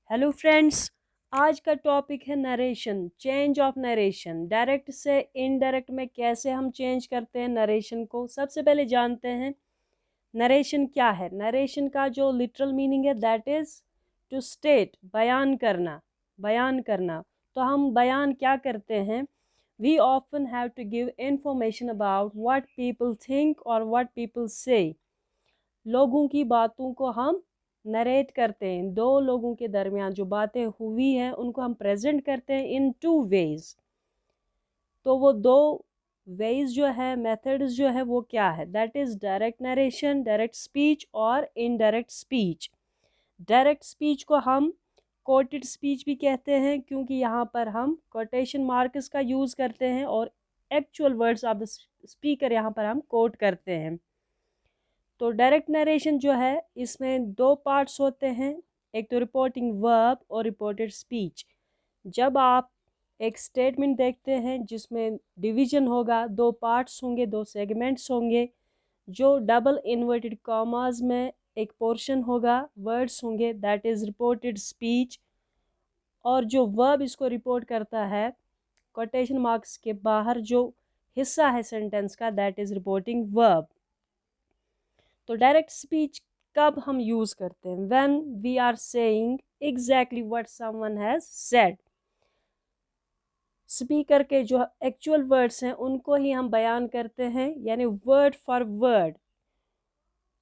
Hello friends, आज का topic है narration, change of narration. Direct से इनडायरेक्ट में कैसे हम चेंज करते हैं नरेशन को। सबसे पहले जानते हैं नरेशन क्या है। नरेशन का जो लिटरल मीनिंग है दैट इज टू स्टेट, बयान करना। बयान करना तो हम बयान क्या करते हैं, we often have to give information about what people think और व्हाट पीपल से। लोगों की बातों को हम नरेट करते हैं। दो लोगों के दरमियान जो बातें हुई हैं उनको हम प्रेजेंट करते हैं इन टू वेज। तो वो दो वेज जो है, मेथड्स जो है वो क्या है, that is direct narration, direct speech और इनडायरेक्ट स्पीच। डायरेक्ट स्पीच को हम कोटेड स्पीच भी कहते हैं क्योंकि यहाँ पर हम कोटेशन मार्क्स का यूज़ करते हैं और actual words of the speaker यहाँ पर हम कोट करते हैं। तो डायरेक्ट नरेशन जो है इसमें दो पार्ट्स होते हैं, एक तो रिपोर्टिंग वर्ब और रिपोर्टेड स्पीच। जब आप एक स्टेटमेंट देखते हैं जिसमें डिवीजन होगा, दो पार्ट्स होंगे, दो सेगमेंट्स होंगे, जो डबल इन्वर्टेड कॉमास में एक पोर्शन होगा, वर्ड्स होंगे, दैट इज़ रिपोर्टेड स्पीच। और जो वर्ब इसको रिपोर्ट करता है कोटेशन मार्क्स के बाहर जो हिस्सा है सेंटेंस का, दैट इज़ रिपोर्टिंग वर्ब। तो डायरेक्ट स्पीच कब हम यूज़ करते हैं, when we are saying exactly what someone has said. Speaker के जो एक्चुअल वर्ड्स हैं उनको ही हम बयान करते हैं, यानी word for word.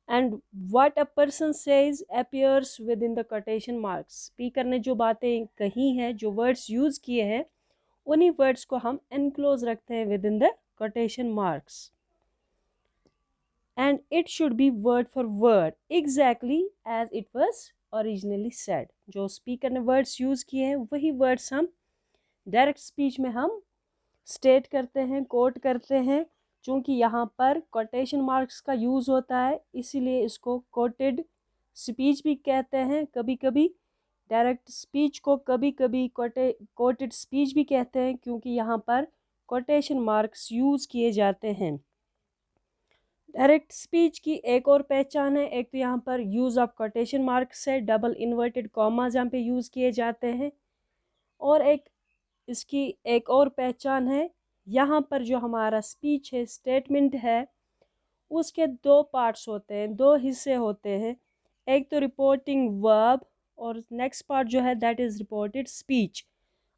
And what a person says appears with in the quotation marks. Speaker ने जो बातें कही हैं, जो वर्ड्स यूज़ किए हैं, उन्हीं वर्ड्स को हम एनक्लोज रखते हैं with in the quotation marks. and it should be word for word exactly as it was originally said। जो स्पीकर ने वर्ड्स यूज़ किए हैं वही वर्ड्स हम डायरेक्ट स्पीच में हम स्टेट करते हैं, कोट करते हैं। चूँकि यहाँ पर कोटेशन मार्क्स का यूज़ होता है इसीलिए इसको कोटेड स्पीच भी कहते हैं। कभी कभी डायरेक्ट स्पीच को कभी कभी कोटेड स्पीच भी कहते हैं क्योंकि यहाँ पर कोटेशन मार्क्स यूज़ किए जाते हैं। डायरेक्ट स्पीच की एक और पहचान है, एक तो यहाँ पर यूज़ ऑफ कोटेशन मार्क्स है, डबल इन्वर्टेड कॉमाज यहाँ पे यूज़ किए जाते हैं। और एक इसकी एक और पहचान है, यहाँ पर जो हमारा स्पीच है, स्टेटमेंट है, उसके दो पार्ट्स होते हैं, दो हिस्से होते हैं। एक तो रिपोर्टिंग वर्ब और नेक्स्ट पार्ट जो है दैट इज़ रिपोर्टेड स्पीच।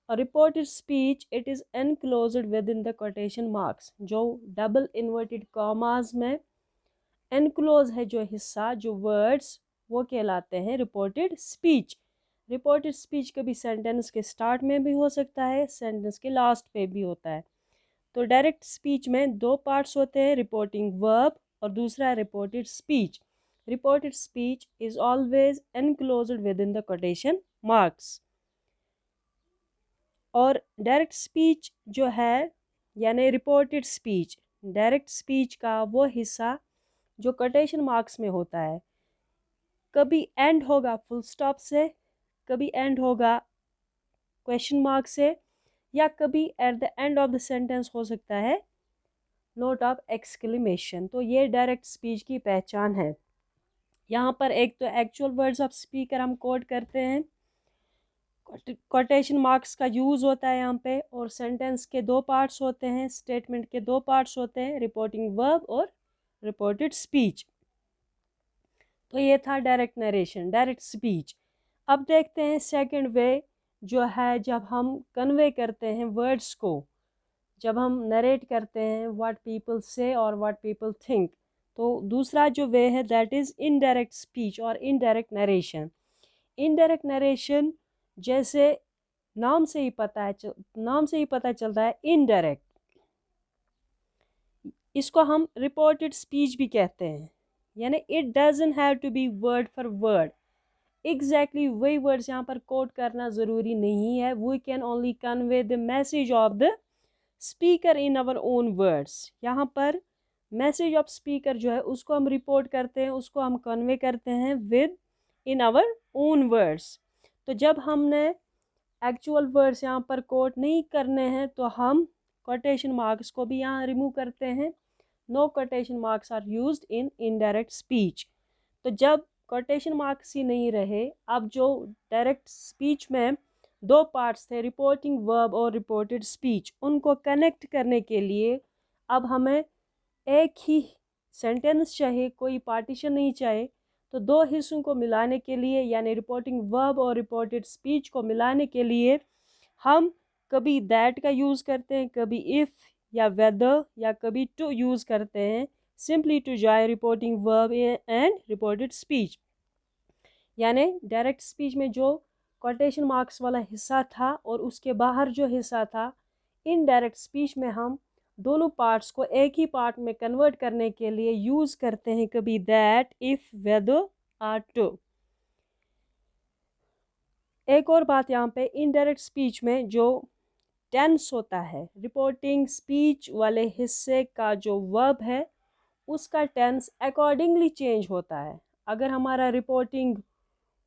और reported speech it is enclosed with in the quotation marks. जो डबल इन्वर्टेड कॉमाज में एनक्लोज है जो हिस्सा, जो वर्ड्स, वो कहलाते हैं रिपोर्टेड स्पीच। रिपोर्टेड स्पीच कभी सेंटेंस के स्टार्ट में भी हो सकता है, सेंटेंस के लास्ट पे भी होता है। तो डायरेक्ट स्पीच में दो पार्ट्स होते हैं, रिपोर्टिंग वर्ब और दूसरा reported speech. Reported speech is always enclosed with in the quotation marks. और डायरेक्ट स्पीच जो है यानी रिपोर्टेड स्पीच, डायरेक्ट स्पीच का वो हिस्सा जो कोटेशन मार्क्स में होता है, कभी एंड होगा फुल स्टॉप से, कभी एंड होगा क्वेश्चन मार्क से, या कभी at the end of the sentence हो सकता है नोट ऑफ एक्सक्लेमेशन। तो ये डायरेक्ट स्पीच की पहचान है। यहाँ पर एक तो एक्चुअल वर्ड्स ऑफ स्पीकर हम कोट करते हैं, कोटेशन मार्क्स का यूज़ होता है यहाँ पे, और सेंटेंस के दो पार्ट्स होते हैं, स्टेटमेंट के दो पार्ट्स होते हैं, रिपोर्टिंग वर्ब और रिपोर्टेड स्पीच। तो ये था डायरेक्ट नरेशन, डायरेक्ट स्पीच। अब देखते हैं सेकंड वे जो है, जब हम कन्वे करते हैं वर्ड्स को, जब हम नरेट करते हैं व्हाट पीपल से और व्हाट पीपल थिंक। तो दूसरा जो वे है दैट इज़ इनडायरेक्ट स्पीच और इनडायरेक्ट नरेशन। इनडायरेक्ट नरेशन जैसे नाम से ही पता चलता है इनडायरेक्ट, इसको हम रिपोर्टेड स्पीच भी कहते हैं। यानी it doesn't have to be word for word exactly वही वर्ड्स यहाँ पर कोट करना ज़रूरी नहीं है। We can only convey the message of the speaker in our own words. यहाँ पर मैसेज ऑफ स्पीकर जो है उसको हम रिपोर्ट करते हैं, उसको हम कन्वे करते हैं within our own words. तो जब हमने एक्चुअल वर्ड्स यहाँ पर कोट नहीं करने हैं तो हम कोटेशन मार्क्स को भी यहाँ रिमूव करते हैं। No quotation marks are used in indirect speech. तो जब कोटेशन मार्क्स ही नहीं रहे, अब जो डायरेक्ट स्पीच में दो पार्ट्स थे, रिपोर्टिंग वर्ब और रिपोर्टेड स्पीच, उनको कनेक्ट करने के लिए अब हमें एक ही सेंटेंस चाहिए, कोई पार्टीशन नहीं चाहिए। तो दो हिस्सों को मिलाने के लिए, यानी रिपोर्टिंग वर्ब और रिपोर्टेड स्पीच को मिलाने के लिए हम कभी दैट का यूज़ करते हैं, कभी इफ़ या वेदर, या कभी टू यूज़ करते हैं, simply to join reporting verb and reported speech. यानी डायरेक्ट स्पीच में जो कोटेशन मार्क्स वाला हिस्सा था और उसके बाहर जो हिस्सा था, इनडायरेक्ट स्पीच में हम दोनों पार्ट्स को एक ही पार्ट में कन्वर्ट करने के लिए यूज़ करते हैं कभी that, if, whether or to. एक और बात यहाँ पे, इनडायरेक्ट स्पीच में जो टेंस होता है, रिपोर्टिंग स्पीच वाले हिस्से का जो वर्ब है उसका टेंस अकॉर्डिंगली चेंज होता है। अगर हमारा रिपोर्टिंग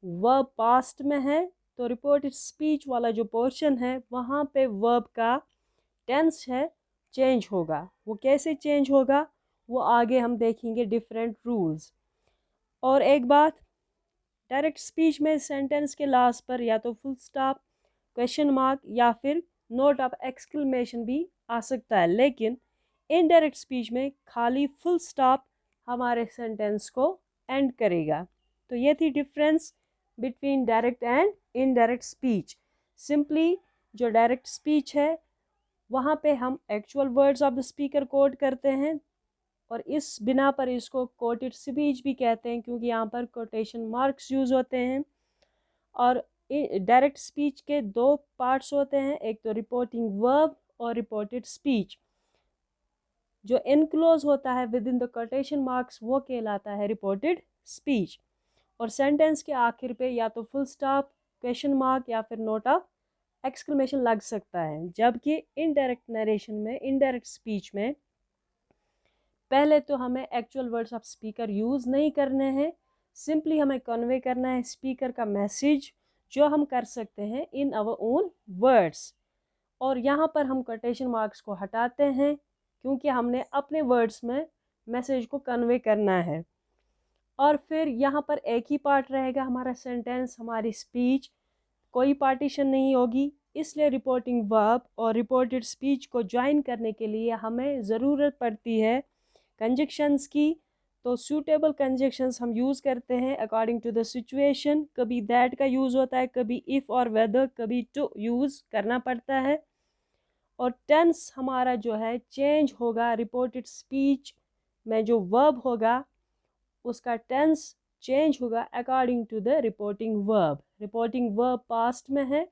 वर्ब पास्ट में है तो रिपोर्टेड स्पीच वाला जो पोर्शन है वहाँ पे वर्ब का टेंस है चेंज होगा। वो कैसे चेंज होगा वो आगे हम देखेंगे, डिफरेंट रूल्स। और एक बात, डायरेक्ट स्पीच में सेंटेंस के लास्ट पर या तो फुल स्टॉप, क्वेश्चन मार्क या फिर नोट ऑफ एक्सक्लेमेशन भी आ सकता है, लेकिन इनडायरेक्ट स्पीच में खाली फुल स्टॉप हमारे सेंटेंस को एंड करेगा। तो ये थी difference between direct and indirect speech. Simply जो डायरेक्ट स्पीच है वहाँ पे हम actual words of the speaker quote करते हैं, और इस बिना पर इसको कोटेड स्पीच भी कहते हैं, क्योंकि यहाँ पर कोटेशन मार्क्स यूज़ होते हैं। और डायरेक्ट स्पीच के दो पार्ट्स होते हैं, एक तो रिपोर्टिंग वर्ब और रिपोर्टेड स्पीच। जो इनक्लोज होता है with in the quotation marks वो कहलाता है रिपोर्टेड स्पीच। और सेंटेंस के आखिर पे या तो फुल स्टॉप, क्वेश्चन मार्क या फिर नोट ऑफ एक्सक्लेमेशन लग सकता है। जबकि इनडायरेक्ट नरेशन में, इनडायरेक्ट स्पीच में पहले तो हमें actual words of speaker use नहीं करने हैं, सिंपली हमें कन्वे करना है स्पीकर का मैसेज, जो हम कर सकते हैं इन आवर ओन वर्ड्स। और यहाँ पर हम कोटेशन मार्क्स को हटाते हैं क्योंकि हमने अपने वर्ड्स में मैसेज को कन्वे करना है। और फिर यहाँ पर एक ही पार्ट रहेगा हमारा सेंटेंस, हमारी स्पीच, कोई पार्टीशन नहीं होगी। इसलिए रिपोर्टिंग वर्ब और रिपोर्टेड स्पीच को ज्वाइन करने के लिए हमें ज़रूरत पड़ती है कंजक्शंस की। तो सूटेबल कंजक्शंस हम यूज़ करते हैं अकॉर्डिंग टू द सिचुएशन। कभी दैट का यूज़ होता है, कभी इफ़ और वेदर, कभी टू यूज़ करना पड़ता है। और टेंस हमारा जो है चेंज होगा, रिपोर्टेड स्पीच में जो वर्ब होगा उसका टेंस चेंज होगा according to the reporting verb. Reporting verb past में है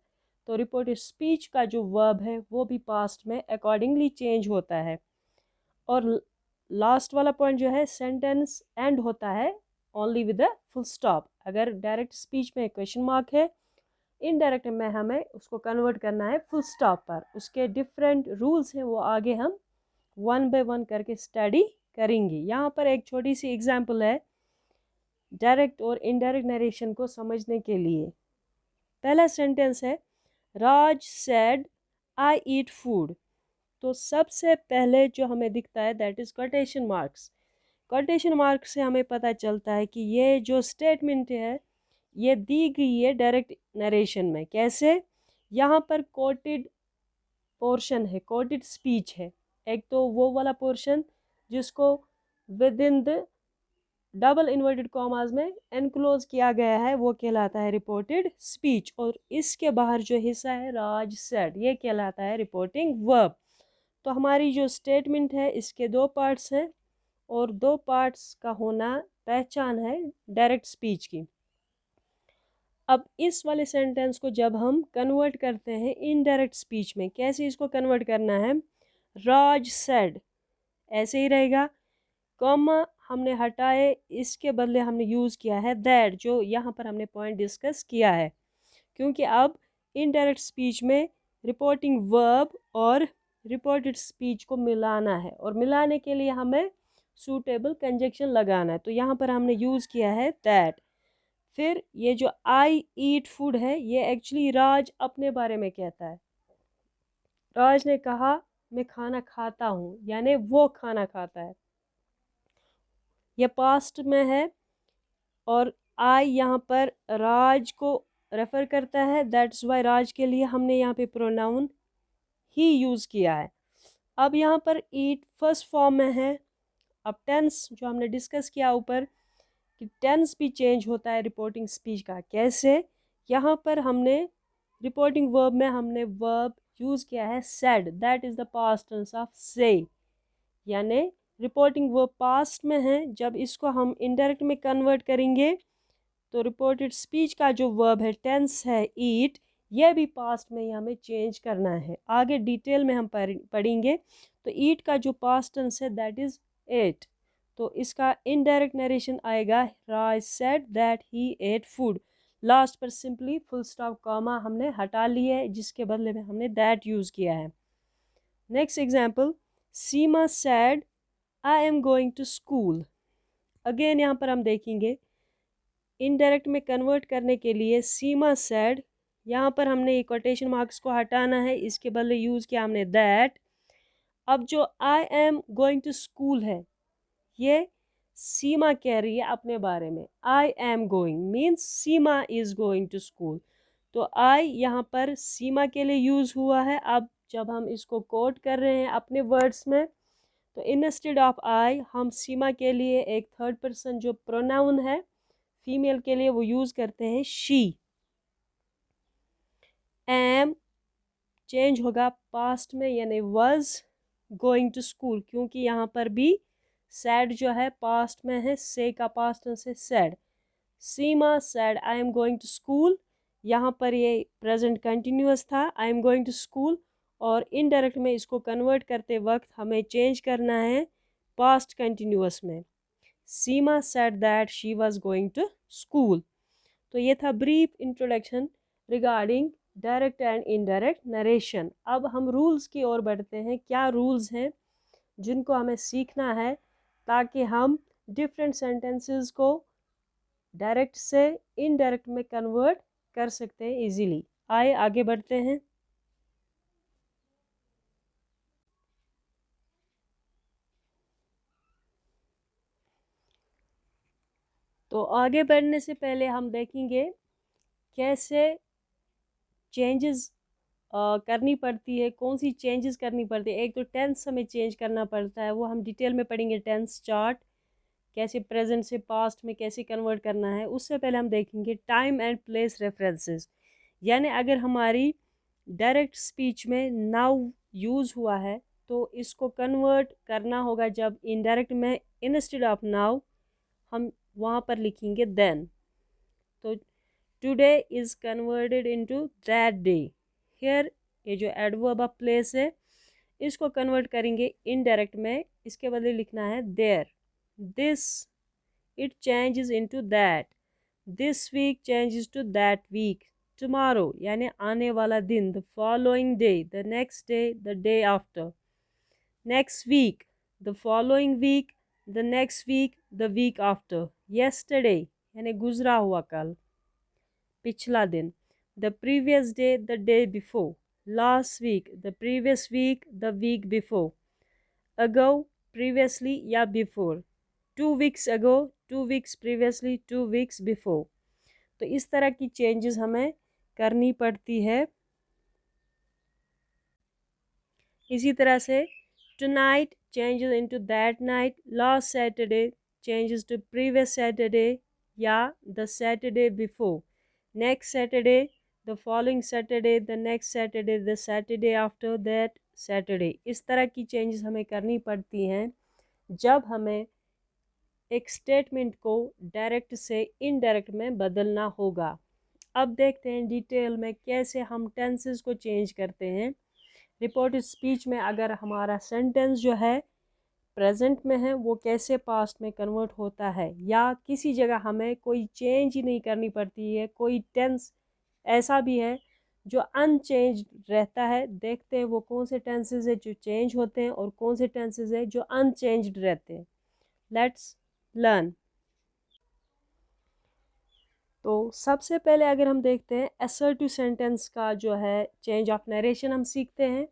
तो रिपोर्टेड स्पीच का जो वर्ब है वो भी पास्ट में अकॉर्डिंगली चेंज होता है। और लास्ट वाला पॉइंट जो है, सेंटेंस एंड होता है only with a full stop. अगर डायरेक्ट स्पीच में क्वेश्चन मार्क है, इनडायरेक्ट में हमें उसको कन्वर्ट करना है फुल स्टॉप पर। उसके डिफरेंट रूल्स हैं, वो आगे हम वन बाय वन करके स्टडी करेंगे। यहाँ पर एक छोटी सी एग्जांपल है डायरेक्ट और इनडायरेक्ट नरेशन को समझने के लिए। पहला सेंटेंस है, राज सेड आई ईट फूड। तो सबसे पहले जो हमें दिखता है that is quotation marks. Quotation marks से हमें पता चलता है कि ये जो स्टेटमेंट है ये दी गई है डायरेक्ट नरेशन में। कैसे? यहाँ पर कोटेड पोर्शन है, कोटेड स्पीच है। एक तो वो वाला पोर्शन जिसको with in the double inverted commas में एनक्लोज किया गया है वो कहलाता है रिपोर्टेड स्पीच। और इसके बाहर जो हिस्सा है राज सेड, ये कहलाता है रिपोर्टिंग वर्ब। तो हमारी जो स्टेटमेंट है इसके दो पार्ट्स हैं, और दो पार्ट्स का होना पहचान है डायरेक्ट स्पीच की। अब इस वाले सेंटेंस को जब हम कन्वर्ट करते हैं इनडायरेक्ट स्पीच में, कैसे इसको कन्वर्ट करना है? राज सेड ऐसे ही रहेगा, कॉमा हमने हटाए, इसके बदले हमने यूज़ किया है दैट, जो यहाँ पर हमने पॉइंट डिस्कस किया है। क्योंकि अब इनडायरेक्ट स्पीच में रिपोर्टिंग वर्ब और रिपोर्टेड स्पीच को मिलाना है, और मिलाने के लिए हमें सूटेबल कंजक्शन लगाना है। तो यहाँ पर हमने यूज़ किया है दैट। फिर ये जो आई ईट फूड है ये एक्चुअली राज अपने बारे में कहता है। राज ने कहा मैं खाना खाता हूँ, यानी वो खाना खाता है। ये पास्ट में है और आई यहाँ पर राज को रेफ़र करता है, दैट्स वाई राज के लिए हमने यहाँ पे प्रोनाउन ही यूज़ किया है। अब यहाँ पर ईट फर्स्ट फॉर्म में है। अब टेंस जो हमने डिस्कस किया ऊपर कि टेंस भी चेंज होता है रिपोर्टिंग स्पीच का, कैसे? यहाँ पर हमने रिपोर्टिंग वर्ब में हमने वर्ब यूज़ किया है said, that is the past tense of say, यानी रिपोर्टिंग वर्ब पास्ट में है। जब इसको हम इनडायरेक्ट में कन्वर्ट करेंगे तो रिपोर्टेड स्पीच का जो वर्ब है टेंस है ईट, यह भी पास्ट में ही हमें चेंज करना है। आगे डिटेल में हम पढ़ेंगे। तो ईट का जो पास्ट टेंस है दैट इज़ एट, तो इसका इनडायरेक्ट नरेशन आएगा Raj said that he ate food. Last पर सिंपली फुल स्टॉप कॉमा हमने हटा लिया है, जिसके बदले में हमने दैट यूज़ किया है। Next example, Seema said I am going to school. Again यहाँ पर हम देखेंगे इनडायरेक्ट में कन्वर्ट करने के लिए सीमा सेड, यहाँ पर हमने ये कोटेशन मार्क्स को हटाना है, इसके बदले यूज़ किया हमने दैट। अब जो I am going to school है ये सीमा कह रही है अपने बारे में। I am going means Seema is going to school, तो आई यहाँ पर सीमा के लिए यूज़ हुआ है। अब जब हम इसको कोट कर रहे हैं अपने वर्ड्स में, तो इंस्टेड ऑफ आई हम सीमा के लिए एक थर्ड पर्सन जो प्रोनाउन है फीमेल के लिए वो यूज़ करते हैं शी। एम चेंज होगा पास्ट में, यानी वाज गोइंग टू स्कूल, क्योंकि यहाँ पर भी सैड जो है पास्ट में है, से का पास्ट टेंस है said. Seema said I am going to school, यहाँ पर ये प्रेजेंट कंटिन्यूअस था I am going to school, और इनडायरेक्ट में इसको कन्वर्ट करते वक्त हमें चेंज करना है पास्ट कंटिन्यूअस में। Seema said that she was going to school. तो ये था brief introduction regarding direct and indirect narration. अब हम रूल्स की ओर बढ़ते हैं। क्या रूल्स हैं जिनको हमें सीखना है ताकि हम डिफरेंट सेंटेंसेस को डायरेक्ट से इनडायरेक्ट में कन्वर्ट कर सकते हैं इजीली। आइए आगे बढ़ते हैं। तो आगे बढ़ने से पहले हम देखेंगे कैसे चेंजेस करनी पड़ती है, कौन सी चेंजेस करनी पड़ती है। एक तो टेंस हमें चेंज करना पड़ता है, वो हम डिटेल में पढ़ेंगे। टेंस चार्ट कैसे प्रेजेंट से पास्ट में कैसे कन्वर्ट करना है। उससे पहले हम देखेंगे टाइम एंड प्लेस रेफरेंसेस, यानी अगर हमारी डायरेक्ट स्पीच में नाउ यूज़ हुआ है तो इसको कन्वर्ट करना होगा जब इनडायरेक्ट में इंस्टेड ऑफ नाउ हम वहाँ पर लिखेंगे देन। तो today is converted into that day. Here ये जो एडवर्ब ऑफ प्लेस है इसको कन्वर्ट करेंगे इनडायरेक्ट में, इसके बदले लिखना है there. This it changes into that, this week changes to that week. Tomorrow यानी आने वाला दिन, the following day, the next day, the day after. Next week, the following week, the next week, the week after. Yesterday यानी गुजरा हुआ कल, पिछला दिन। The previous day, the day before. Last week, the previous week, the week before. Ago previously या before. 2 weeks ago, 2 weeks previously, 2 weeks before. तो इस तरह की चेंजेस हमें करनी पड़ती है। इसी तरह से tonight changes into that night, last Saturday changes to previous Saturday या the Saturday before. Next Saturday, the following Saturday, the next Saturday, the Saturday after that Saturday. इस तरह की चेंजेस हमें करनी पड़ती हैं जब हमें एक स्टेटमेंट को डायरेक्ट से इनडायरेक्ट में बदलना होगा। अब देखते हैं डिटेल में कैसे हम टेंसेस को चेंज करते हैं। रिपोर्टेड स्पीच में अगर हमारा सेंटेंस जो है प्रेजेंट में है वो कैसे पास्ट में कन्वर्ट होता है, या किसी जगह हमें कोई चेंज ही नहीं करनी पड़ती है, कोई टेंस ऐसा भी है जो अनचेंज रहता है। देखते हैं वो कौन से टेंसेस है जो चेंज होते हैं और कौन से टेंसेस है जो अनचेंज्ड रहते हैं। Let's learn. तो सबसे पहले अगर हम देखते हैं असर्टिव सेंटेंस का जो है चेंज ऑफ नरेशन हम सीखते हैं।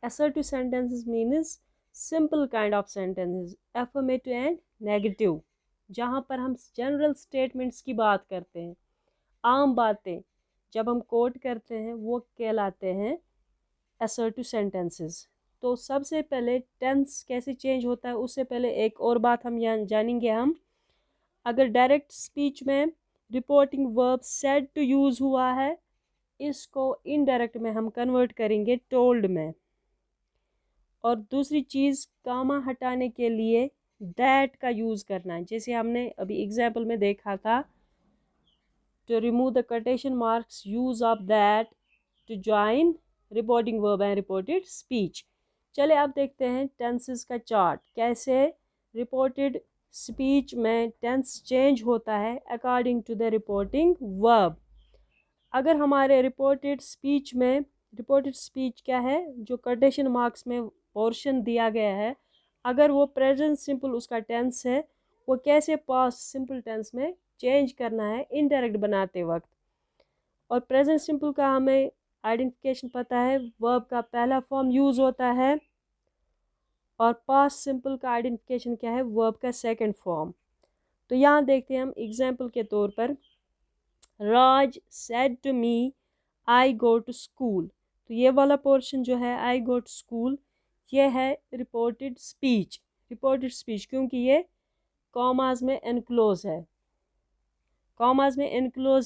Assertive sentences means simple kind of sentences, affirmative and negative. जहाँ पर हम जनरल स्टेटमेंट्स की बात करते हैं, आम बातें जब हम कोट करते हैं वो कहलाते हैं असर्टिव सेंटेंसेस। तो सबसे पहले टेंस कैसे चेंज होता है उससे पहले एक और बात हम यहाँ जानेंगे। हम अगर डायरेक्ट स्पीच में reporting verb said to use हुआ है, इसको इनडायरेक्ट में हम कन्वर्ट करेंगे टोल्ड में। और दूसरी चीज़, कामा हटाने के लिए दैट का यूज़ करना है, जैसे हमने अभी एग्जाम्पल में देखा था, to remove the quotation marks use of that to join reporting verb and reported speech. चले अब देखते हैं टेंसेस का चार्ट, कैसे रिपोर्टेड स्पीच में टेंस चेंज होता है according to the reporting verb. अगर हमारे रिपोर्टेड स्पीच क्या है, जो कोटेशन मार्क्स में पोर्शन दिया गया है, अगर वो प्रेजेंट सिंपल उसका टेंस है, वो कैसे पास्ट सिंपल टेंस में चेंज करना है इनडायरेक्ट बनाते वक्त। और प्रेजेंट सिंपल का हमें आइडेंटिफिकेशन पता है, वर्ब का पहला फॉर्म यूज़ होता है, और पास्ट सिंपल का आइडेंटिफिकेशन क्या है, वर्ब का सेकंड फॉर्म। तो यहाँ देखते हैं हम एग्जाम्पल के तौर पर, Raj said to me I go to school. तो ये वाला पोर्शन जो है आई गो टू स्कूल, ये है रिपोर्टेड स्पीच। क्योंकि ये कॉमास में एनक्लोज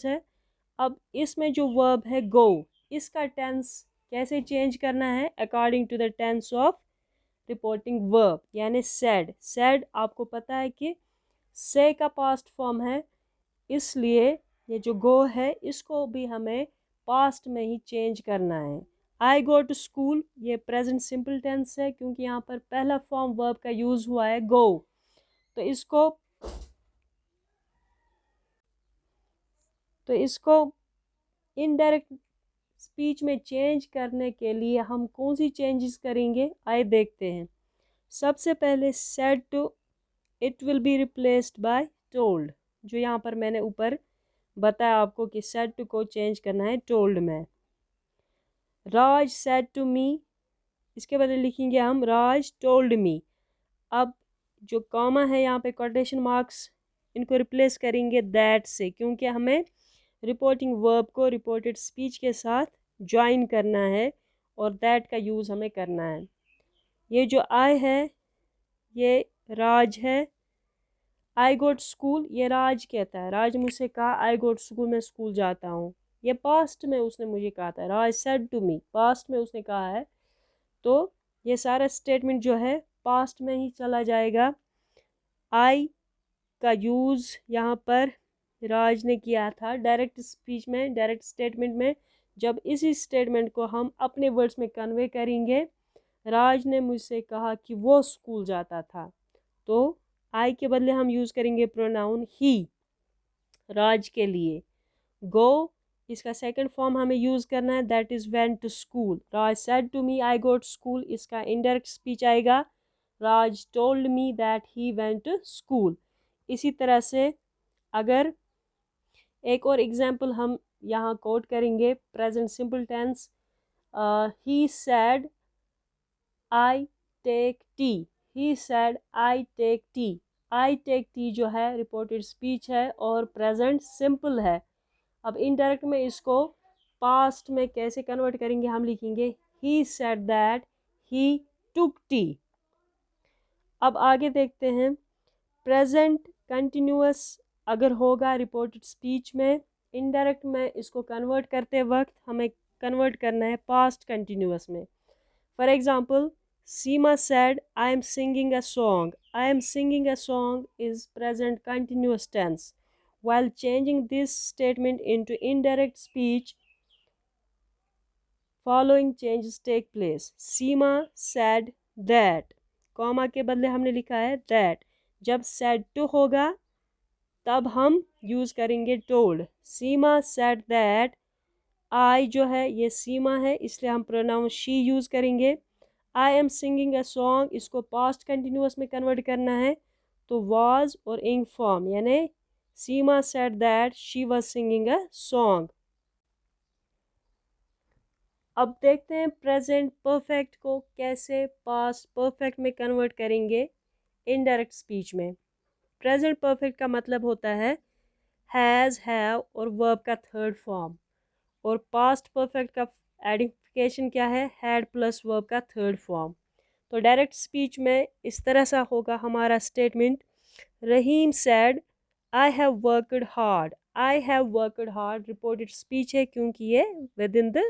है। अब इसमें जो वर्ब है गो, इसका टेंस कैसे चेंज करना है according to the tense of reporting verb, यानी सेड आपको पता है कि से का पास्ट फॉर्म है, इसलिए ये जो गो है इसको भी हमें पास्ट में ही चेंज करना है। आई गो टू स्कूल, ये प्रेजेंट सिंपल टेंस है क्योंकि यहाँ पर पहला फॉर्म वर्ब का यूज़ हुआ है गो। तो इसको इनडायरेक्ट स्पीच में चेंज करने के लिए हम कौन सी चेंजेस करेंगे, आइए देखते हैं। सबसे पहले said to, it will be replaced by told, जो यहाँ पर मैंने ऊपर बताया आपको कि सेड टू को चेंज करना है टोल्ड में। राज सेड टू मी, इसके बदले लिखेंगे हम राज टोल्ड मी। अब जो कॉमा है यहाँ पे कोटेशन मार्क्स, इनको रिप्लेस करेंगे दैट से, क्योंकि हमें रिपोर्टिंग वर्ब को रिपोर्टेड स्पीच के साथ ज्वाइन करना है और दैट का यूज़ हमें करना है। ये जो आई है ये राज है, आई गो टू स्कूल ये राज कहता है, राज मुझसे कहा आई गो टू स्कूल, मैं स्कूल जाता हूँ, ये पास्ट में उसने मुझे कहा था, राज सेड टू मी, पास्ट में उसने कहा है। तो ये सारा स्टेटमेंट जो है पास्ट में ही चला जाएगा। आई का यूज़ यहाँ पर राज ने किया था डायरेक्ट स्टेटमेंट में। जब इसी स्टेटमेंट को हम अपने वर्ड्स में कन्वे करेंगे, राज ने मुझसे कहा कि वो स्कूल जाता था, तो आई के बदले हम यूज़ करेंगे प्रोनाउन ही राज के लिए। गो, इसका सेकंड फॉर्म हमें यूज़ करना है, that is went to school. Raj said to me I go to school, इसका इनडायरेक्ट स्पीच आएगा, Raj told me that he went to school. इसी तरह से अगर एक और एग्जाम्पल हम यहाँ कोट करेंगे, present simple tense, he said I take tea, he said I take tea. I take tea जो है रिपोर्टेड स्पीच है और प्रेजेंट सिंपल है। अब इनडायरेक्ट में इसको पास्ट में कैसे कन्वर्ट करेंगे, हम लिखेंगे he said that he took tea. अब आगे देखते हैं, प्रेजेंट कंटिन्यूअस अगर होगा रिपोर्टेड स्पीच में, इनडायरेक्ट में इसको कन्वर्ट करते वक्त हमें कन्वर्ट करना है पास्ट कंटिन्यूअस में। For example, Seema said I am singing a song, I am singing a song is present continuous tense. While changing this statement into indirect speech, following changes take place. Seema said that, comma के बदले हमने लिखा है that। जब said to होगा तब हम use करेंगे told। Seema said that, I जो है ये सीमा है इसलिए हम प्रोनाउन she यूज़ करेंगे। I am singing a song, इसको past continuous में कन्वर्ट करना है, तो was और ing फॉर्म, यानी सीमा said that she was singing a song। अब देखते हैं प्रेजेंट परफेक्ट को कैसे पास्ट परफेक्ट में कन्वर्ट करेंगे इनडायरेक्ट स्पीच में। प्रेजेंट परफेक्ट का मतलब होता है हैज़, हैव और वर्ब का थर्ड फॉर्म, और पास्ट परफेक्ट का आइडेंटिफिकेशन क्या है, हैड प्लस वर्ब का थर्ड फॉर्म। तो डायरेक्ट स्पीच में इस तरह सा होगा हमारा statement, Rahim sad I have worked hard. I have worked hard reported speech है क्योंकि ये with in the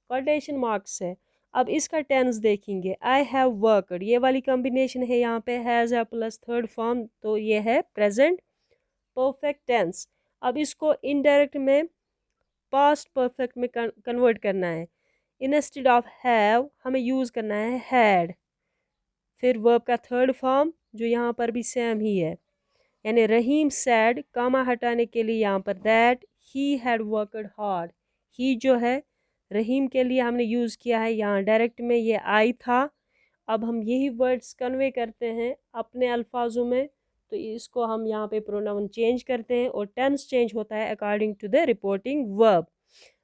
quotation marks है। अब इसका टेंस देखेंगे, आई हैव वर्कड, ये वाली कॉम्बिनेशन है यहाँ पे हैज़ है प्लस थर्ड फॉर्म, तो ये है प्रेजेंट परफेक्ट टेंस। अब इसको इनडायरेक्ट में पास्ट परफेक्ट में कन्वर्ट करना है। इंस्टेड ऑफ हैव हमें यूज़ करना है हैड, फिर वर्ब का थर्ड फॉर्म जो यहाँ पर भी सेम ही है, यानी रहीम सैड, कामा हटाने के लिए यहाँ पर that he had worked hard. He जो है रहीम के लिए हमने यूज़ किया है, यहाँ डायरेक्ट में ये आई था। अब हम यही वर्ड्स कन्वे करते हैं अपने अल्फाजों में, तो इसको हम यहाँ पे प्रोनाउन चेंज करते हैं और टेंस चेंज होता है according to the reporting verb.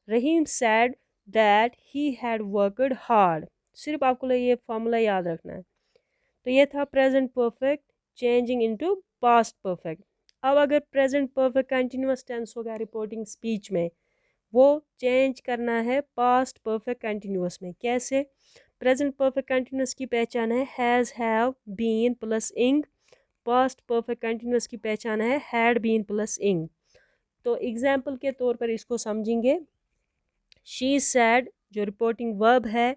Rahim said that he had worked hard, सिर्फ आपको ये फॉर्मूला याद रखना है। तो ये था present perfect changing into past perfect. अब अगर प्रेजेंट परफेक्ट कंटिन्यूअस टेंस होगा रिपोर्टिंग स्पीच में, वो चेंज करना है पास्ट परफेक्ट कंटिन्यूअस में। कैसे? प्रेजेंट परफेक्ट कंटिन्यूअस की पहचान है हैज़, हैव, बीन प्लस इंग। पास्ट परफेक्ट कंटिन्यूअस की पहचान है हैड, बीन प्लस इंग। तो एग्जाम्पल के तौर पर इसको समझेंगे, शी सैड जो रिपोर्टिंग वर्ब है,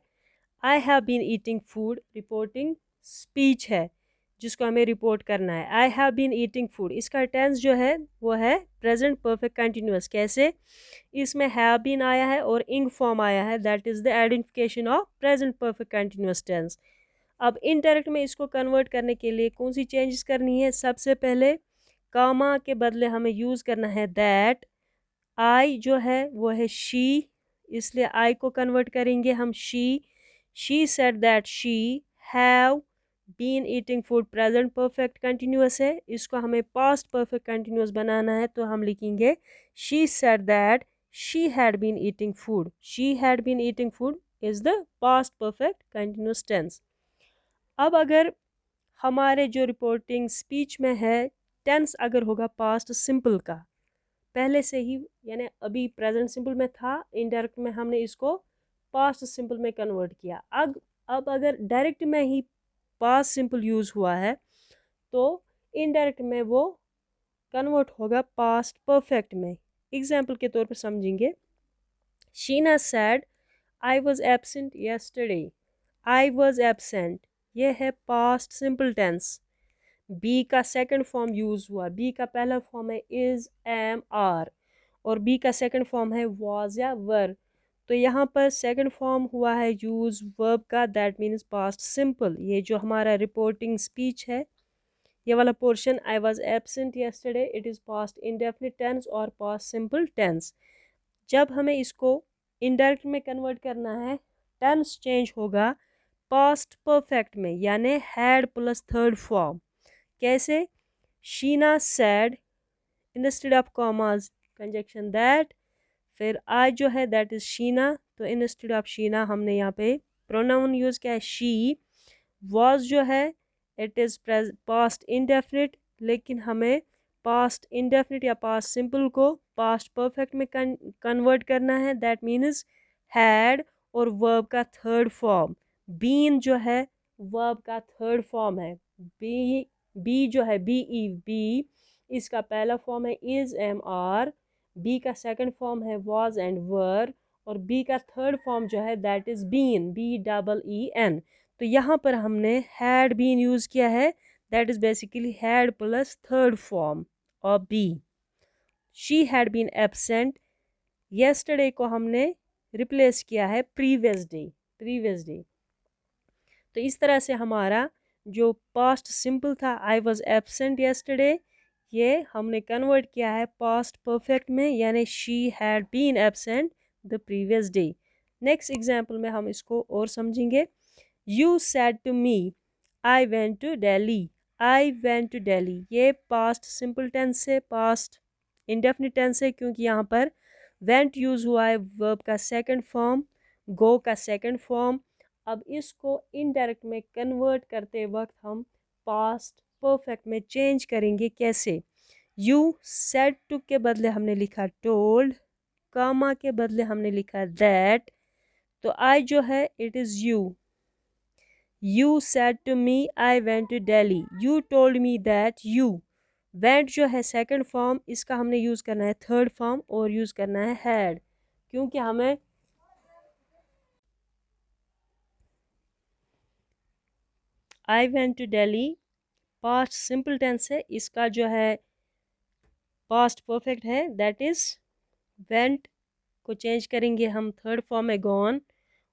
I have been eating food reporting speech है जिसको हमें रिपोर्ट करना है। I have been eating food, इसका टेंस जो है वो है प्रेजेंट परफेक्ट कंटिन्यूअस। कैसे? इसमें हैव बीन आया है और इंग फॉर्म आया है, that is the identification of present perfect continuous tense. अब इनडायरेक्ट में इसको कन्वर्ट करने के लिए कौन सी चेंजेस करनी है? सबसे पहले कामा के बदले हमें यूज़ करना है दैट। आई जो है वो है शी, इसलिए आई को कन्वर्ट करेंगे हम she said that she have been eating food, present perfect continuous है, इसको हमें पास्ट परफेक्ट कंटिन्यूअस बनाना है, तो हम लिखेंगे she said that she had been eating food. She had been eating food is the past perfect continuous tense. अब अगर हमारे जो रिपोर्टिंग स्पीच में है टेंस अगर होगा पास्ट सिंपल का पहले से ही, यानी अभी प्रेजेंट सिंपल में था, इनडायरेक्ट में हमने इसको पास्ट सिंपल में कन्वर्ट किया। अब अगर डायरेक्ट में ही पास्ट सिंपल यूज़ हुआ है तो इनडायरेक्ट में वो कन्वर्ट होगा पास्ट परफेक्ट में। एग्जाम्पल के तौर पर समझेंगे, Sheena sad I was absent yesterday. I was absent ये है पास्ट सिंपल टेंस। बी का सेकंड फॉर्म यूज़ हुआ, बी का पहला फॉर्म है इज़, एम, आर, और बी का सेकंड फॉर्म है वाज या वर। तो यहाँ पर सेकंड फॉर्म हुआ है यूज़ वर्ब का, दैट मीन्स पास्ट सिंपल। ये जो हमारा रिपोर्टिंग स्पीच है ये वाला portion, I was absent yesterday, it is past indefinite tense और पास्ट सिंपल टेंस। जब हमें इसको इनडायरेक्ट में कन्वर्ट करना है टेंस चेंज होगा पास्ट परफेक्ट में, यानी हैड प्लस थर्ड फॉर्म। कैसे? Sheena sad instead of commas conjunction that, फिर आज जो है दैट इज़ शीना, तो इंस्टेड ऑफ शीना हमने यहाँ पे प्रोनाउन यूज़ किया है शी। वॉज जो है इट इज़ पास्ट इंडेफिनिट, लेकिन हमें पास्ट इंडेफिनिट या पास्ट सिंपल को पास्ट परफेक्ट में कन्वर्ट करना है, दैट मीन्स हैड और वर्ब का थर्ड फॉर्म। बीन जो है वर्ब का थर्ड फॉर्म है। बी जो है बी ई बी, इसका पहला फॉर्म है इज़, एम, आर। बी का सेकंड फॉर्म है वाज एंड वर, और बी का थर्ड फॉर्म जो है that is been, B double E N. तो यहाँ पर हमने हैड बीन यूज़ किया है, that is basically had plus third form of be. She had been absent yesterday को हमने रिप्लेस किया है प्रीवियस डे। तो इस तरह से हमारा जो पास्ट सिंपल था आई वॉज एब्सेंट येस्टरडे, ये हमने कन्वर्ट किया है पास्ट परफेक्ट में, यानी she had been absent the previous day. Next example में हम इसको और समझेंगे, you said to me I went to Delhi. I went to Delhi ये पास्ट सिंपल टेंस से पास्ट इंडेफिनिट टेंस है, क्योंकि यहाँ पर वेंट यूज़ हुआ है वर्ब का सेकंड फॉर्म, गो का सेकंड फॉर्म। अब इसको इनडायरेक्ट में कन्वर्ट करते वक्त हम पास्ट परफेक्ट में चेंज करेंगे कैसे। यू सेड टू के बदले हमने लिखा टोल्ड, कामा के बदले हमने लिखा दैट, तो आई जो है it is you. You said to me I went to Delhi, you told me that you. Went जो है सेकंड फॉर्म, इसका हमने यूज़ करना है थर्ड फॉर्म और यूज़ करना है हैड, क्योंकि हमें I went to Delhi past simple tense है, इसका जो है पास्ट परफेक्ट है दैट इज़ वेंट को चेंज करेंगे हम थर्ड फॉर्म में गॉन,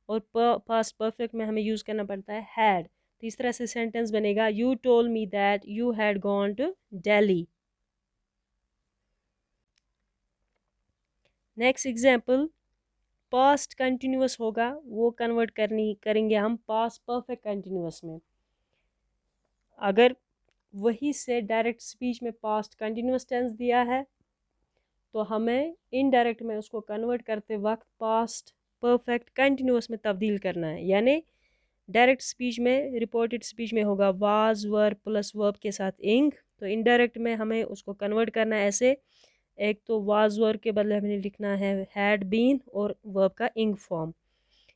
और पास्ट परफेक्ट में हमें यूज़ करना पड़ता है हैड। तो इस तरह से सेंटेंस बनेगा you told me that you had gone to Delhi. Next example, past continuous होगा वो कन्वर्ट करेंगे हम पास्ट परफेक्ट कंटिन्यूस में। अगर वही से डायरेक्ट स्पीच में पास्ट कंटिन्यूस टेंस दिया है तो हमें इनडायरेक्ट में उसको कन्वर्ट करते वक्त पास्ट परफेक्ट कंटिन्यूस में तब्दील करना है। यानी डायरेक्ट स्पीच में रिपोर्टेड स्पीच में होगा वाज वर प्लस वर्ब के साथ इंग, तो इनडायरेक्ट में हमें उसको कन्वर्ट करना है ऐसे। एक तो वाज वर के बदले हमें लिखना है हैड बीन और वर्ब का ing form.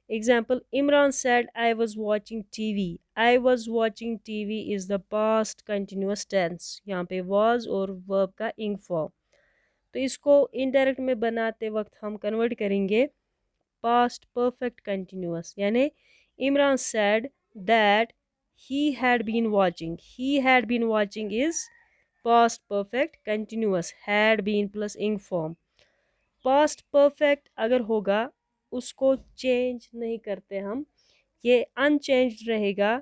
Example, Imran said I was watching TV, I was watching TV is the past continuous tense, यहाँ पे वॉज और वर्ब का इंग फॉर्म। तो इसको इनडायरेक्ट में बनाते वक्त हम कन्वर्ट करेंगे पास्ट परफेक्ट कंटिन्यूस। यानी Imran said that he had been watching, he had been watching is past perfect continuous, had been plus ing form. Past perfect अगर होगा उसको चेंज नहीं करते हम, ये अनचेंज्ड रहेगा।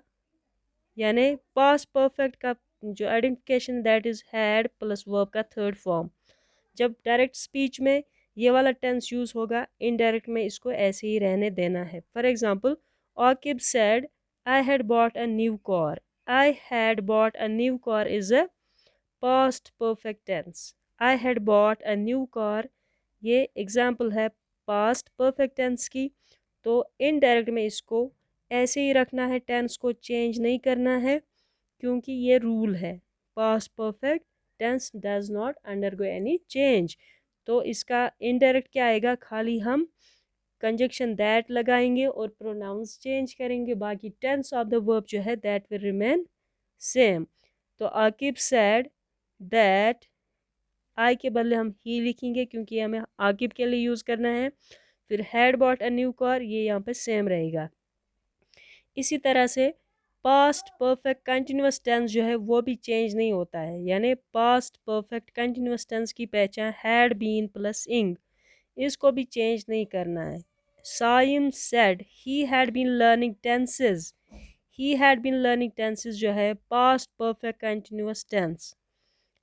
यानी पास्ट परफेक्ट का जो identification that is had plus verb का थर्ड फॉर्म। जब डायरेक्ट स्पीच में ये वाला टेंस यूज़ होगा, इनडायरेक्ट में इसको ऐसे ही रहने देना है। For example, Aqib said I had bought a new car, I had bought a new car is a past perfect tense. I had bought a new car ये एग्जाम्पल है पास्ट परफेक्ट टेंस की। तो इनडायरेक्ट में इसको ऐसे ही रखना है, tense को चेंज नहीं करना है, क्योंकि ये रूल है past perfect tense does not undergo any change. तो इसका इनडायरेक्ट क्या आएगा, खाली हम कंजक्शन दैट लगाएंगे और प्रोनाउंस चेंज करेंगे, बाकी टेंस ऑफ द वर्ब जो है दैट विल रिमेन सेम। तो आकिब सैड दैट, आई के बदले हम ही लिखेंगे क्योंकि हमें आकिब के लिए यूज़ करना है। फिर had bought a new car, ये यहाँ पे सेम रहेगा। इसी तरह से पास्ट परफेक्ट कंटिन्यूस टेंस जो है वो भी चेंज नहीं होता है। यानी पास्ट परफेक्ट कंटिन्यूस टेंस की पहचान हैड बीन प्लस इंग, इसको भी चेंज नहीं करना है। Saim said he had been learning tenses, he had been learning tenses जो है past perfect continuous tense,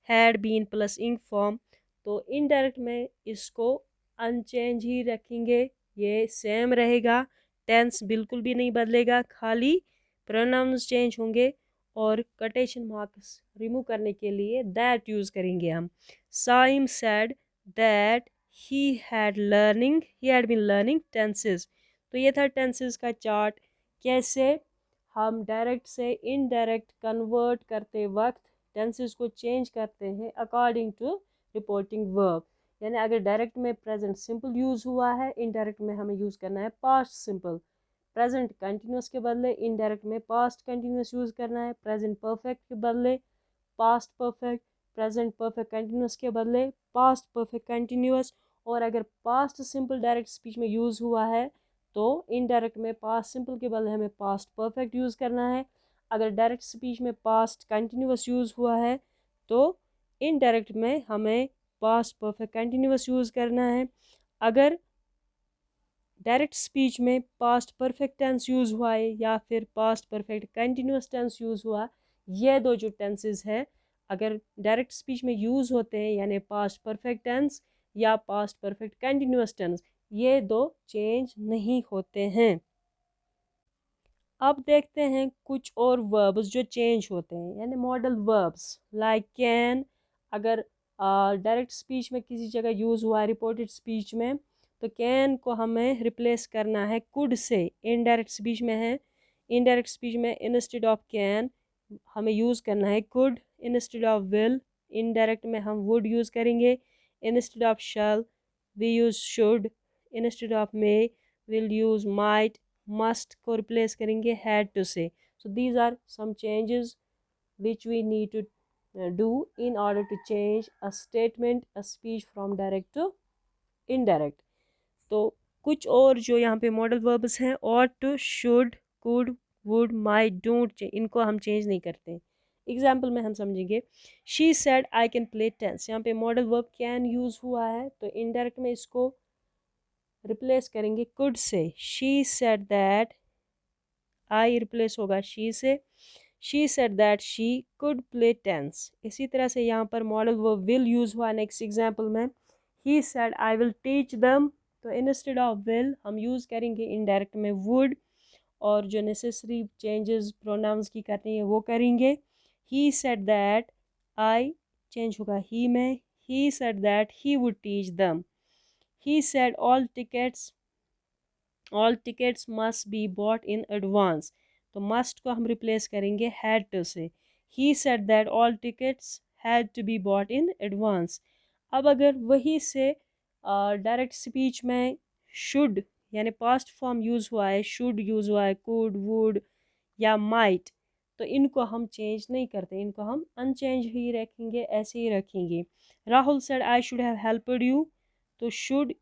had been plus ing form. तो इनडायरेक्ट में इसको अनचेंज ही रखेंगे, ये सेम रहेगा, टेंस बिल्कुल भी नहीं बदलेगा, खाली प्रोनाउंस चेंज होंगे और कोटेशन मार्क्स रिमूव करने के लिए दैट यूज़ करेंगे हम। Saim said that he had been learning tenses. तो ये था टेंसेज का चार्ट, कैसे हम डायरेक्ट से इनडायरेक्ट कन्वर्ट करते वक्त टेंसेस को चेंज करते हैं अकॉर्डिंग टू रिपोर्टिंग वर्ब। यानी अगर डायरेक्ट में प्रेजेंट सिंपल यूज़ हुआ है, इनडायरेक्ट में हमें यूज़ करना है पास्ट सिंपल। प्रेजेंट कंटिन्यूस के बदले इनडायरेक्ट में पास्ट कंटिन्यूस यूज़ करना है। प्रेजेंट परफेक्ट के बदले past perfect, present perfect continuous के बदले पास्ट परफेक्ट कंटिन्यूस। और अगर पास्ट सिंपल डायरेक्ट स्पीच में यूज़ हुआ है तो इनडायरेक्ट में पास्ट सिंपल के बदले हमें पास्ट परफेक्ट यूज़ करना है। अगर डायरेक्ट स्पीच में पास्ट कंटिन्यूस यूज़ हुआ है तो इनडायरेक्ट में हमें पास्ट परफेक्ट कंटिन्यूस यूज़ करना है। अगर डायरेक्ट स्पीच में पास्ट परफेक्ट टेंस यूज़ हुआ है या फिर past perfect continuous tense use हुआ, ये दो जो टेंसेस है अगर डायरेक्ट स्पीच में यूज़ होते हैं यानी पास्ट परफेक्ट टेंस या पास्ट परफेक्ट कंटिन्यूस टेंस, ये दो चेंज नहीं होते हैं। अब देखते हैं कुछ और वर्ब्स जो चेंज होते हैं, यानी मॉडल वर्ब्स लाइक कैन। अगर डायरेक्ट स्पीच में किसी जगह यूज़ हुआ है रिपोर्टेड स्पीच में, तो कैन को हमें रिप्लेस करना है कुड से। इनडायरेक्ट स्पीच में है, इनडायरेक्ट स्पीच में इंस्टेड ऑफ कैन हमें यूज़ करना है could instead of will, indirect में हम would यूज़ करेंगे, instead of shall we use should, instead of may we'll use might, must को रिप्लेस करेंगे had to say. So these are some changes which we need to do in order to change a statement, a speech from direct to indirect. तो कुछ और जो यहाँ पे modal verbs हैं, ought, should, could, would, might, don't, इनको हम change नहीं करते. एग्जाम्पल में हम समझेंगे she said I can play tennis, यहाँ पे मॉडल वर्ब कैन यूज़ हुआ है तो इनडायरेक्ट में इसको रिप्लेस करेंगे could say. She said that, I replace होगा she say. She said that she could play tennis. इसी तरह से यहाँ पर मॉडल वर्ब विल यूज़ हुआ नेक्स्ट एग्जाम्पल में. He said I will teach them, तो इंस्टेड ऑफ विल हम यूज़ करेंगे इनडायरेक्ट में वुड, और जो नेसेसरी चेंजेस प्रोनाउंस की करनी है वो करेंगे. He said that, I change होगा ही में. He said that he would teach them. He said all tickets must be bought in advance, तो मस्ट को हम रिप्लेस करेंगे had to say. He said that all tickets had to be bought in advance. अब अगर वही से direct speech में should यानी पास्ट फॉर्म यूज़ हुआ है, शुड यूज़ हुआ है, कुड, वुड या माइट, तो इनको हम चेंज नहीं करते, इनको हम अनचेंज ही रखेंगे, ऐसे ही रखेंगे. Rahul said I should have helped you, तो शुड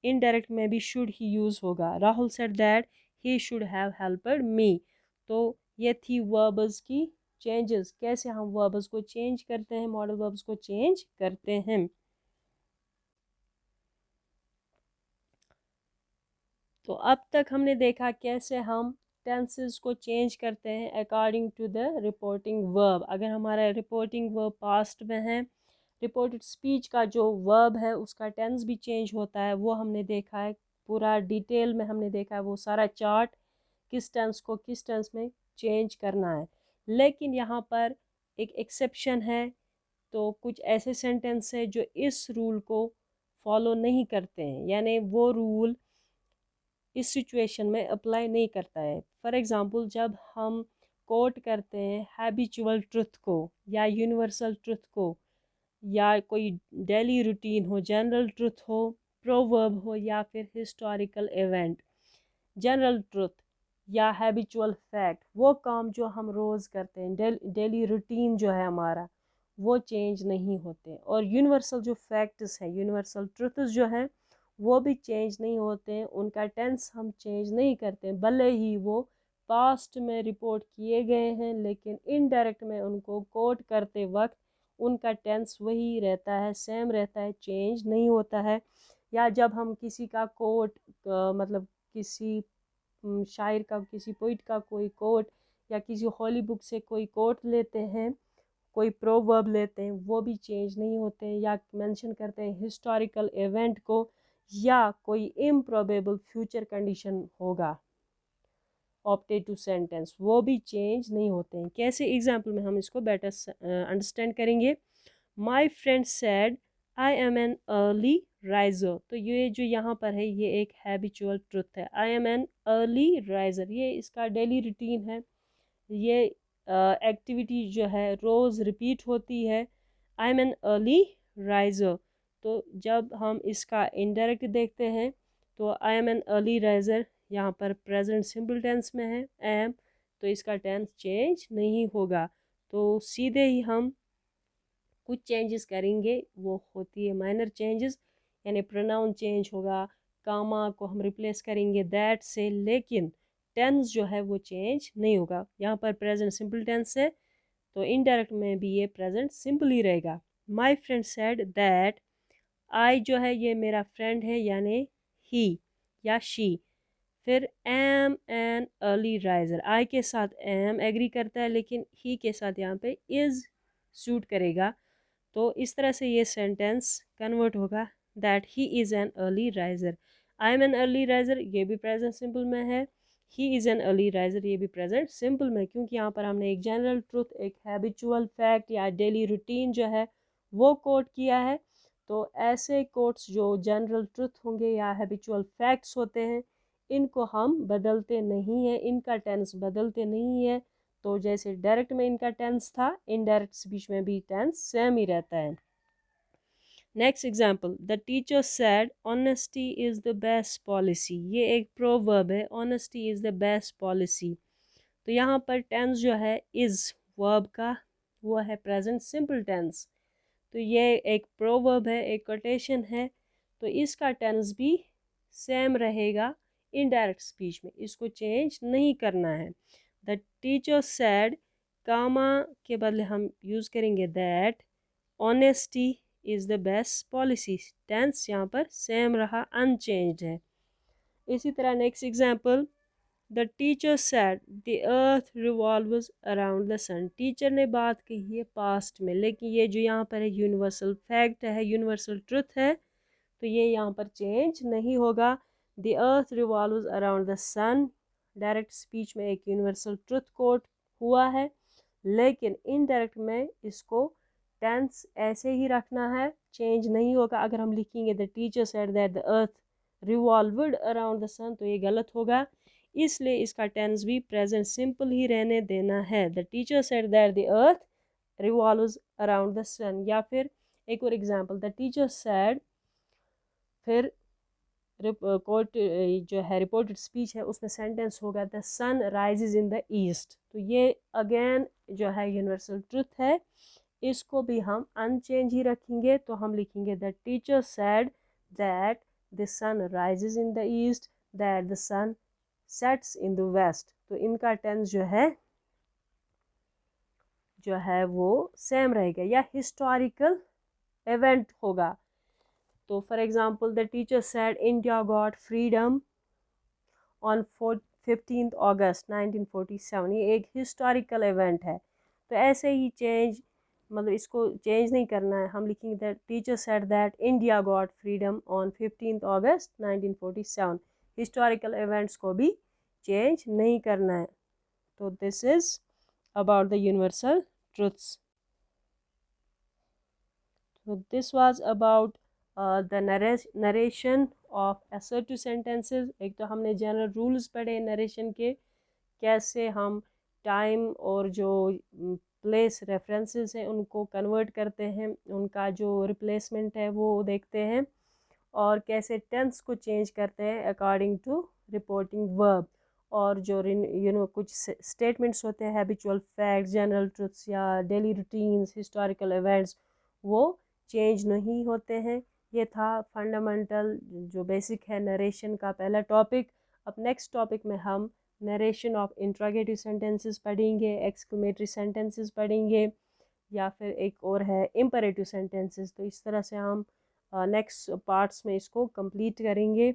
इनडायरेक्ट में भी शुड ही यूज़ होगा. Rahul said that he should have helped me. तो ये थी वर्ब्स की चेंजेस, कैसे हम वर्ब्स को चेंज करते हैं, मॉडल वर्ब्स को चेंज करते हैं. तो अब तक हमने देखा कैसे हम टेंसेस को चेंज करते हैं according to the reporting verb. अगर हमारा रिपोर्टिंग वर्ब पास्ट में है, रिपोर्टेड स्पीच का जो वर्ब है उसका टेंस भी चेंज होता है, वो हमने देखा है पूरा डिटेल में, हमने देखा है वो सारा चार्ट, किस टेंस को किस टेंस में चेंज करना है. लेकिन यहाँ पर एक एक्सेप्शन है, तो कुछ ऐसे सेंटेंस है जो इस रूल को फॉलो नहीं करते हैं, यानी वो रूल इस सिचुएशन में अप्लाई नहीं करता है. फॉर एग्ज़ाम्पल जब हम कोट करते हैं हैबिचुअल ट्रुथ को या यूनिवर्सल ट्रुथ को, या कोई डेली रूटीन हो, जनरल ट्रुथ हो, प्रोवर्ब हो, या फिर हिस्टोरिकल इवेंट, जनरल ट्रुथ या हैबिचुअल फैक्ट, वो काम जो हम रोज़ करते हैं, डेली रूटीन जो है हमारा, वो चेंज नहीं होते. और यूनिवर्सल जो फैक्ट्स हैं, यूनिवर्सल ट्रुथ्स जो हैं, वो भी चेंज नहीं होते हैं, उनका टेंस हम चेंज नहीं करते, भले ही वो पास्ट में रिपोर्ट किए गए हैं, लेकिन इनडायरेक्ट में उनको कोट करते वक्त उनका टेंस वही रहता है, सेम रहता है, चेंज नहीं होता है. या जब हम किसी का कोट मतलब किसी शायर का, किसी पोइट का कोई कोट, या किसी हॉली बुक से कोई कोट लेते हैं, कोई प्रोवर्ब लेते हैं, वो भी चेंज नहीं होते हैं. या मेंशन करते हैं हिस्टोरिकल इवेंट को, या कोई इम्प्रोबेबल फ्यूचर कंडीशन होगा ऑप्टेड टू सेंटेंस, वो भी चेंज नहीं होते हैं. कैसे एग्जाम्पल में हम इसको बेटर अंडरस्टैंड करेंगे. My friend sad I M an early riser, तो ये जो यहाँ पर है ये एक हैबिचुअल ट्रुथ है. I am an early riser, ये इसका डेली रूटीन है, ये एक्टिविटी जो है रोज़ रिपीट होती है. I am an early riser, तो जब हम इसका इनडायरेक्ट देखते हैं तो I am an early riser यहाँ पर प्रेजेंट सिंपल टेंस में है एम, तो इसका टेंस चेंज नहीं होगा. तो सीधे ही हम कुछ चेंजेस करेंगे, वो होती है माइनर चेंजेस, यानी प्रोनाउन चेंज होगा, कामा को हम रिप्लेस करेंगे दैट से, लेकिन टेंस जो है वो चेंज नहीं होगा. यहाँ पर प्रेजेंट सिंपल टेंस है तो इनडायरेक्ट में भी ये प्रेजेंट सिंपल ही रहेगा. माई फ्रेंड सेड दैट, आई जो है ये मेरा फ्रेंड है यानी ही या शी. फिर एम एन अर्ली राइजर, आई के साथ एम एग्री करता है, लेकिन ही के साथ यहाँ पे इज़ सूट करेगा, तो इस तरह से ये सेंटेंस कन्वर्ट होगा that he is an early riser. I am an early riser ये भी प्रेजेंट सिंपल में है, he is an early riser ये भी प्रेजेंट सिंपल में, क्योंकि यहाँ पर हमने एक जनरल ट्रुथ, एक हैबिचुअल फैक्ट या डेली रूटीन जो है वो कोट किया है. तो ऐसे कोट्स जो जनरल ट्रुथ होंगे या हैबिचुअल फैक्ट्स होते हैं, इनको हम बदलते नहीं हैं, इनका टेंस बदलते नहीं है, तो जैसे डायरेक्ट में इनका टेंस था, इनडायरेक्ट स्पीच में भी टेंस सेम ही रहता है। Next example, the teacher said honesty is the best policy. ये एक प्रोवर्ब है, honesty is the best policy. तो यहाँ पर टेंस जो है इज़ वर्ब का वो है प्रेजेंट सिंपल टेंस। तो ये एक प्रोवर्ब है, एक कोटेशन है, तो इसका टेंस भी सेम रहेगा इनडायरेक्ट स्पीच में, इसको चेंज नहीं करना है। द टीचर सेड, कामा के बदले हम यूज़ करेंगे that, honesty is the best policy. Tense यहाँ पर सेम रहा, अनचेंज्ड है। इसी तरह next example, the teacher said the earth revolves around the sun. Teacher ने बात कही है पास्ट में, लेकिन ये जो यहाँ पर है यूनिवर्सल फैक्ट है, यूनिवर्सल ट्रुथ है, तो ये यहाँ पर चेंज नहीं होगा। The earth revolves around the sun direct speech में एक यूनिवर्सल ट्रुथ कोट हुआ है, लेकिन इनडायरेक्ट में इसको टेंस ऐसे ही रखना है, चेंज नहीं होगा। अगर हम लिखेंगे the teacher said that the earth revolved around the sun, तो ये गलत होगा, इसलिए इसका टेंस भी प्रेजेंट सिंपल ही रहने देना है। The teacher said that the earth revolves around the sun. या फिर एक और एग्जांपल, द टीचर सेड, फिर कोट जो है रिपोर्टेड स्पीच है उसमें सेंटेंस होगा the sun rises in the east. तो ये अगेन जो है यूनिवर्सल ट्रुथ है, इसको भी हम अनचेंज ही रखेंगे। तो हम लिखेंगे the teacher said that the sun rises in the east, that the sun sets in the west. तो इनका टेंस जो है वो सेम रहेगा, या हिस्टोरिकल इवेंट होगा। तो for example, the teacher said India got freedom on 15 अगस्त 1947। ये एक हिस्टोरिकल इवेंट है, तो ऐसे ही चेंज, मतलब इसको चेंज नहीं करना है। हम लिखेंगे the teacher said that India got freedom on 15 August 1947। Historical events को भी चेंज नहीं करना है। तो this is about the universal truths. So this was about the narration of assertive sentences. एक तो हमने जनरल रूल्स पढ़े नरेशन के, कैसे हम टाइम और जो प्लेस रेफरेंसेस हैं उनको कन्वर्ट करते हैं, उनका जो रिप्लेसमेंट है वो देखते हैं, और कैसे टेंस को चेंज करते हैं अकॉर्डिंग टू रिपोर्टिंग वर्ब। और जो कुछ स्टेटमेंट्स होते हैं, हैबिचुअल फैक्ट्स, जनरल ट्रुथ्स या डेली रूटीन्स, हिस्टोरिकल इवेंट्स, वो चेंज नहीं होते हैं। ये था फंडामेंटल जो बेसिक है नरेशन का पहला टॉपिक। अब नेक्स्ट टॉपिक में हम नरेशन ऑफ इंट्रोगेटिव सेंटेंसेस पढ़ेंगे, एक्सक्लेमेटरी सेंटेंसेस पढ़ेंगे, या फिर एक और है इम्परेटिव सेंटेंसेस। तो इस तरह से हम नेक्स्ट पार्ट्स में इसको कंप्लीट करेंगे।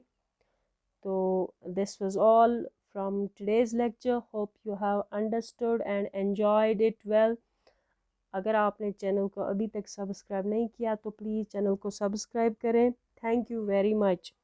तो this was all from today's lecture. Hope you have understood and enjoyed it well. अगर आपने चैनल को अभी तक सब्सक्राइब नहीं किया तो प्लीज़ चैनल को सब्सक्राइब करें। Thank you very much.